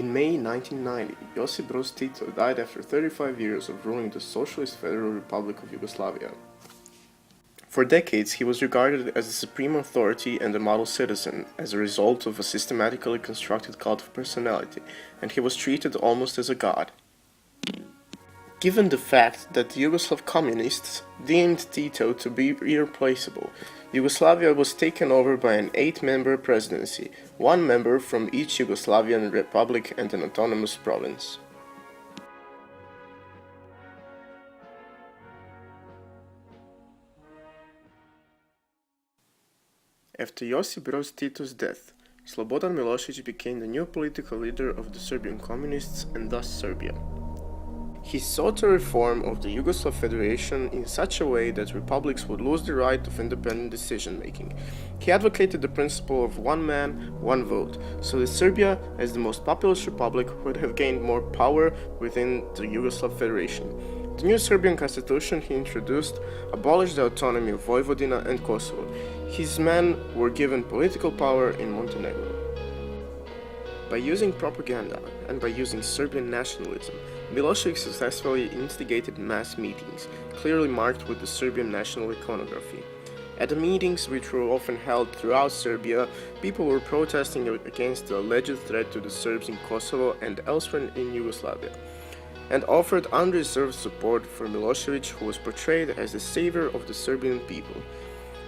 In May 1990, Josip Broz Tito died after 35 years of ruling the Socialist Federal Republic of Yugoslavia. For decades, he was regarded as the supreme authority and a model citizen as a result of a systematically constructed cult of personality, and he was treated almost as a god. Given the fact that the Yugoslav communists deemed Tito to be irreplaceable, Yugoslavia was taken over by an 8-member presidency, 1 member from each Yugoslavian republic and an autonomous province. After Josip Broz Tito's death, Slobodan Milosevic became the new political leader of the Serbian communists and thus Serbia. He sought a reform of the Yugoslav Federation in such a way that republics would lose the right of independent decision-making. He advocated the principle of one man, one vote, so that Serbia, as the most populous republic, would have gained more power within the Yugoslav Federation. The new Serbian constitution he introduced abolished the autonomy of Vojvodina and Kosovo. His men were given political power in Montenegro. By using propaganda and by using Serbian nationalism, Milošević successfully instigated mass meetings, clearly marked with the Serbian national iconography. At the meetings, which were often held throughout Serbia, people were protesting against the alleged threat to the Serbs in Kosovo and elsewhere in Yugoslavia, and offered unreserved support for Milošević, who was portrayed as the savior of the Serbian people.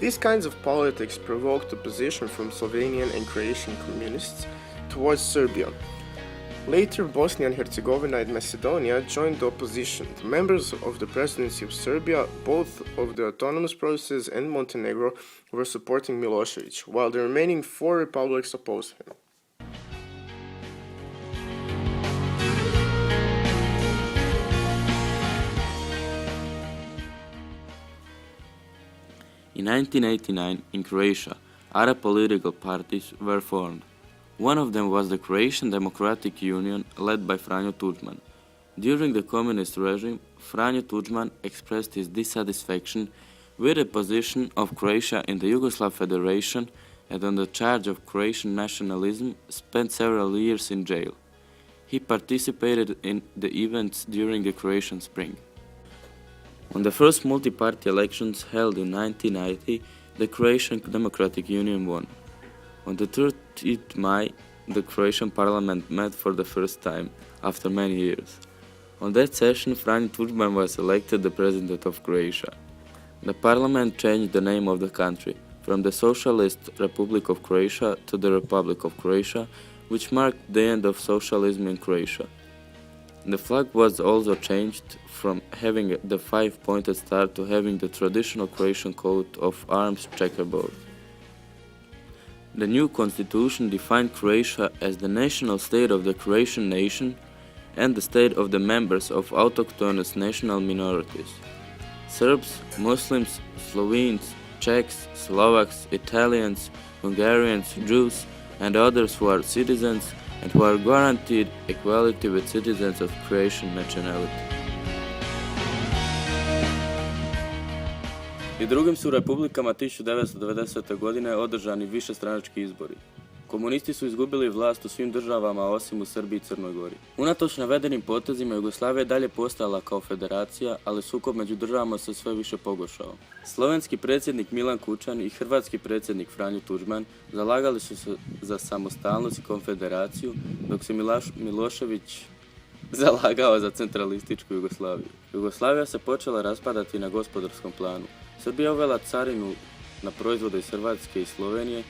These kinds of politics provoked opposition from Slovenian and Croatian communists towards Serbia. Later, Bosnia and Herzegovina and Macedonia joined the opposition. The members of the presidency of Serbia, both of the autonomous provinces and Montenegro, were supporting Milošević, while the remaining 4 republics opposed him. In 1989, in Croatia, Arab political parties were formed. One of them was the Croatian Democratic Union, led by Franjo Tuđman. During the communist regime, Franjo Tuđman expressed his dissatisfaction with the position of Croatia in the Yugoslav Federation and on the charge of Croatian nationalism spent several years in jail. He participated in the events during the Croatian Spring. On the first multi-party elections held in 1990, the Croatian Democratic Union won. On the 30th May, the Croatian parliament met for the first time after many years. On that session, Franjo Tuđman was elected the president of Croatia. The parliament changed the name of the country from the Socialist Republic of Croatia to the Republic of Croatia, which marked the end of socialism in Croatia. The flag was also changed from having the 5-pointed star to having the traditional Croatian coat of arms checkerboard. The new constitution defined Croatia as the national state of the Croatian nation and the state of the members of autochthonous national minorities. Serbs, Muslims, Slovenes, Czechs, Slovaks, Italians, Hungarians, Jews, and others who are citizens and who are guaranteed equality with citizens of Croatian nationality. I drugim su republikama 1990. godine održani višestranački izbori. Komunisti su izgubili vlast u svim državama osim u Srbiji i Crnoj Gori. Unatoč navedenim potezima, Jugoslavija je dalje postojala kao federacija, ali sukob među državama se sve više pogoršao. Slovenski predsjednik Milan Kučan i hrvatski predsjednik Franjo Tuđman zalagali su se za samostalnost i konfederaciju, dok se Milošević zalagao za centralističku Jugoslaviju. Jugoslavija se počela raspadati na gospodarskom planu. Srbija uvela carinu na proizvode iz Hrvatske i Slovenije,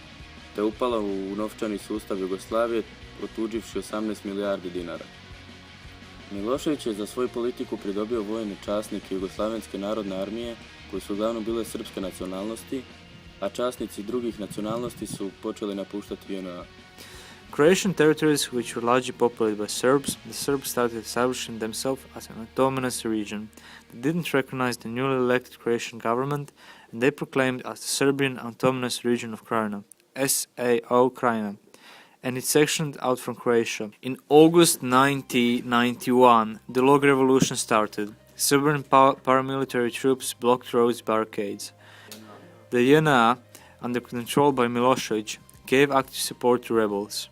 te upala u novčani sustav Jugoslavije, otuđivši 18 milijardi dinara. Milošević je za svoju politiku pridobio vojne časnike Jugoslavenske narodne armije, koji su uglavnom bile srpske nacionalnosti, a časnici drugih nacionalnosti su počeli napuštati JNA. Croatian territories, which were largely populated by Serbs, the Serbs started establishing themselves as an autonomous region. They didn't recognize the newly elected Croatian government, and they proclaimed as the Serbian Autonomous Region of Krajina, SAO Krajina, and it sectioned out from Croatia. In August 1991, the log revolution started. Serbian paramilitary troops blocked roads, barricades. The JNA, under control by Milošević, gave active support to rebels.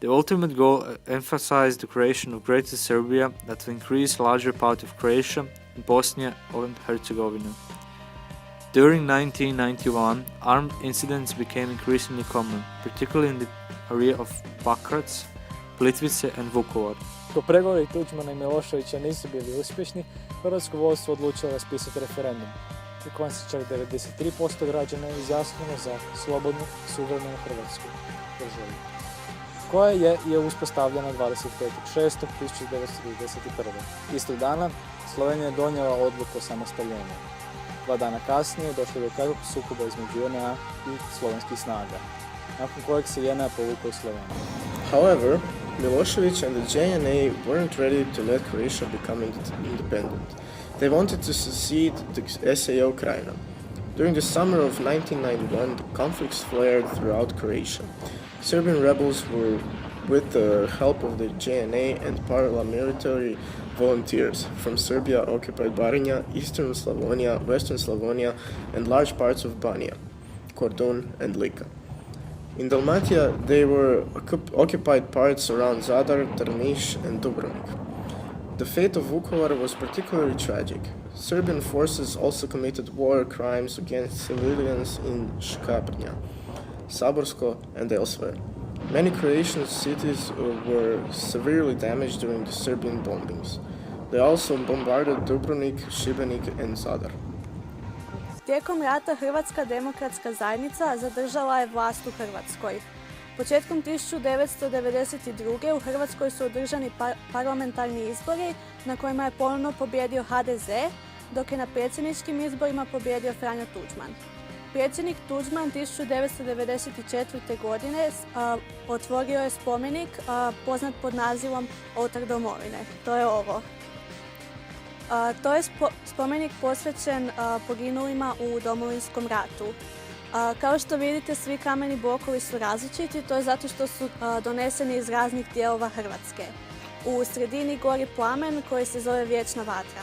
The ultimate goal emphasized the creation of Greater Serbia that will increase larger part of Croatia, Bosnia and Herzegovina. During 1991, armed incidents became increasingly common, particularly in the area of Pakrac, Plitvice and Vukovar. Ako pregovori Tuđmana i Miloševića nisu bili uspješni, hrvatsko vodstvo odlučilo raspisati referendum, u kojem se čak 93% građana izjasnilo za slobodnu, suverenu Hrvatsku državu, koja je uspostavljena 25.6.1991. Istog dana Slovenija je donijela odluku o samostaljenju. 2 dana kasnije došlo do kratkog sukoba između JNA i slovenskih snaga, nakon kojeg se JNA povukao iz Slovenije. However, Milošević and the JNA weren't ready to let Croatia become independent. They wanted to secede the SAO Krajina. During the summer of 1991, the conflicts flared throughout Croatia. Serbian rebels were, with the help of the JNA and paramilitary volunteers from Serbia, occupied Baranja, Eastern Slavonia, Western Slavonia, and large parts of Banja, Kordun, and Lika. In Dalmatia, they were occupied parts around Zadar, Drniš, and Dubrovnik. The fate of Vukovar was particularly tragic. Serbian forces also committed war crimes against civilians in Škabrnja, Saborsko, and elsewhere. Many Croatian cities were severely damaged during the Serbian bombings. They also bombarded Dubrovnik, Šibenik, and Zadar. Tijekom rata Hrvatska demokratska zajednica zadržala je vlast u Hrvatskoj. Početkom 1992. u Hrvatskoj su održani parlamentarni izbori na kojima je ponovno pobjedio HDZ, dok je na predsjedničkim izborima pobjedio Franjo Tuđman. Predsjednik Tuđman 1994. godine otvorio je spomenik poznat pod nazivom Oltar domovine. To je ovo. To je spomenik posvećen poginulima u Domovinskom ratu. Kao što vidite, svi kameni blokovi su različiti, to je zato što su doneseni iz raznih dijelova Hrvatske. U sredini gori plamen koji se zove Vječna vatra.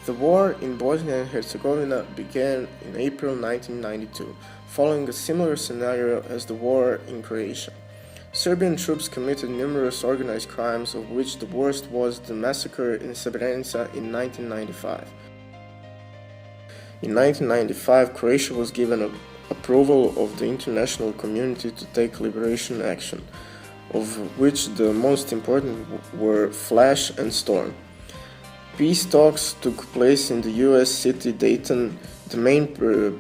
The war in Bosnia and Herzegovina began in April 1992, following a similar scenario as the war in Croatia. Serbian troops committed numerous organized crimes, of which the worst was the massacre in Srebrenica in 1995. In 1995, Croatia was given approval of the international community to take liberation action, of which the most important were Flash and Storm. Peace talks took place in the US city Dayton. The main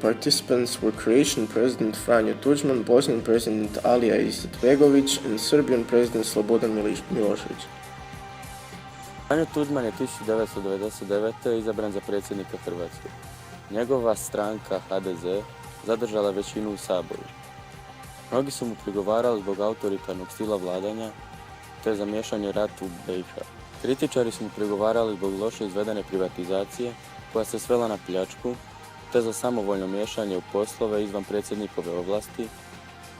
participants were Croatian President Franjo Tuđman, Bosnian President Alija Izetbegović, and Serbian President Slobodan Milosevic. Franjo Tuđman je 1999. izabran za predsjednika Hrvatske. Njegova stranka HDZ zadržala većinu u Saboru. Mnogi su mu prigovarali zbog autoritarnog stila vladanja te za miješanje ratu u BiH. Kritičari su mu prigovarali zbog loše izvedene privatizacije koja se svela na pljačku, te za samovoljno miješanje u poslove izvan predsjednikove ovlasti,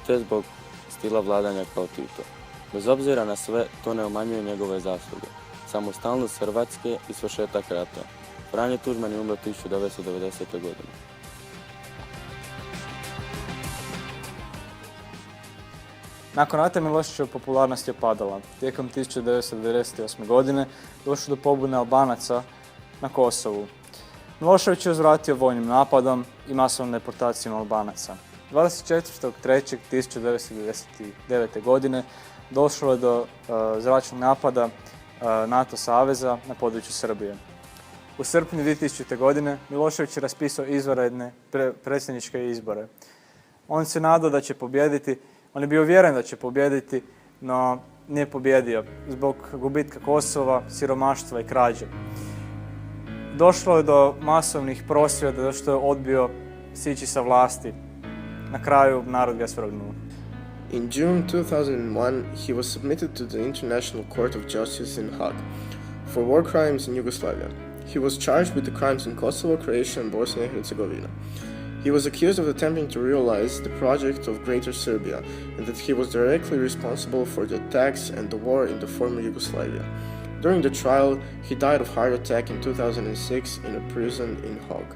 te zbog stila vladanja kao Tito. Bez obzira na sve, to ne umanjuje njegove zasluge. Samostalnost Hrvatske i svršetak rata. Franjo Tuđman je umro 1990. godine. Nakon rata Miloševićeva popularnost je padala. Tijekom 1998. godine došlo do pobune Albanaca na Kosovu. Milošević je uzvratio vojnim napadom i masovnom deportacijom Albanaca. 24.3.1999. godine došlo je do zračnog napada NATO saveza na području Srbije. U srpnju 2000. godine Milošević je raspisao izvanredne predsjedničke izbore. On se nadao da će pobijediti, on je bio uvjeren da će pobijediti, no nije pobjedio zbog gubitka Kosova, siromaštva i krađe. Došlo je do masovnih prosvjeda zato što je odbio sići sa vlasti. Na kraju narod ga svrgnuo. In June 2001, he was submitted to the International Court of Justice in Hague for war crimes in Yugoslavia. He was charged with the crimes in Kosovo, Croatia, and Bosnia and Herzegovina. He was accused of attempting to realize the project of Greater Serbia and that he was directly responsible for the attacks and the war in the former Yugoslavia. During the trial, he died of heart attack in 2006 in a prison in Hague.